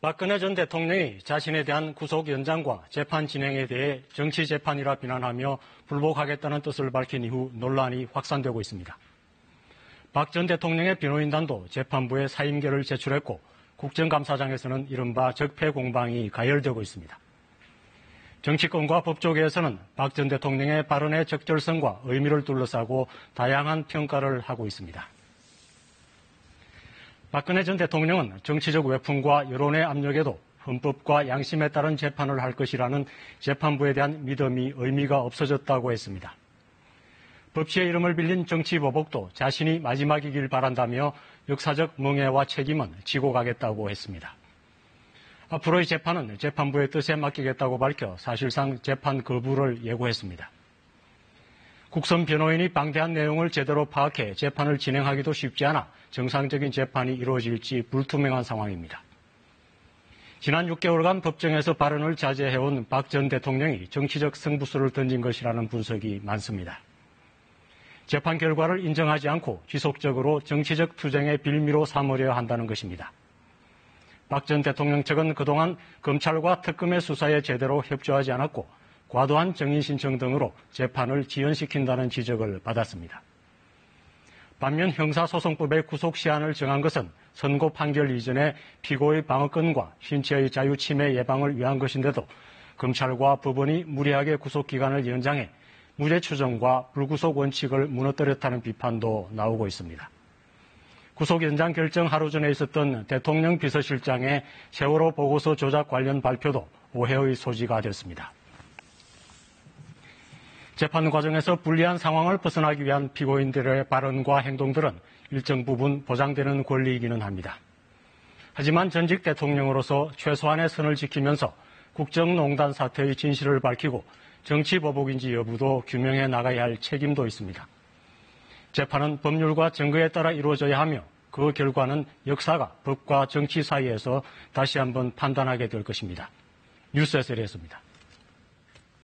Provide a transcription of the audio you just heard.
박근혜 전 대통령이 자신에 대한 구속 연장과 재판 진행에 대해 정치 재판이라 비난하며 불복하겠다는 뜻을 밝힌 이후 논란이 확산되고 있습니다. 박 전 대통령의 변호인단도 재판부에 사임결을 제출했고 국정감사장에서는 이른바 적폐 공방이 가열되고 있습니다. 정치권과 법조계에서는 박 전 대통령의 발언의 적절성과 의미를 둘러싸고 다양한 평가를 하고 있습니다. 박근혜 전 대통령은 정치적 외풍과 여론의 압력에도 헌법과 양심에 따른 재판을 할 것이라는 재판부에 대한 믿음이 의미가 없어졌다고 했습니다. 법치의 이름을 빌린 정치보복도 자신이 마지막이길 바란다며 역사적 멍해와 책임은 지고 가겠다고 했습니다. 앞으로의 재판은 재판부의 뜻에 맡기겠다고 밝혀 사실상 재판 거부를 예고했습니다. 국선 변호인이 방대한 내용을 제대로 파악해 재판을 진행하기도 쉽지 않아 정상적인 재판이 이루어질지 불투명한 상황입니다. 지난 6개월간 법정에서 발언을 자제해온 박 전 대통령이 정치적 승부수를 던진 것이라는 분석이 많습니다. 재판 결과를 인정하지 않고 지속적으로 정치적 투쟁의 빌미로 삼으려 한다는 것입니다. 박 전 대통령 측은 그동안 검찰과 특검의 수사에 제대로 협조하지 않았고 과도한 정인 신청 등으로 재판을 지연시킨다는 지적을 받았습니다. 반면 형사소송법의 구속시한을 정한 것은 선고 판결 이전에 피고의 방어권과 신체의 자유 침해 예방을 위한 것인데도 검찰과 법원이 무리하게 구속기간을 연장해 무죄 추정과 불구속 원칙을 무너뜨렸다는 비판도 나오고 있습니다. 구속 연장 결정 하루 전에 있었던 대통령 비서실장의 세월호 보고서 조작 관련 발표도 오해의 소지가 됐습니다. 재판 과정에서 불리한 상황을 벗어나기 위한 피고인들의 발언과 행동들은 일정 부분 보장되는 권리이기는 합니다. 하지만 전직 대통령으로서 최소한의 선을 지키면서 국정농단 사태의 진실을 밝히고 정치보복인지 여부도 규명해 나가야 할 책임도 있습니다. 재판은 법률과 증거에 따라 이루어져야 하며 그 결과는 역사가 법과 정치 사이에서 다시 한번 판단하게 될 것입니다. 뉴스 SLS입니다.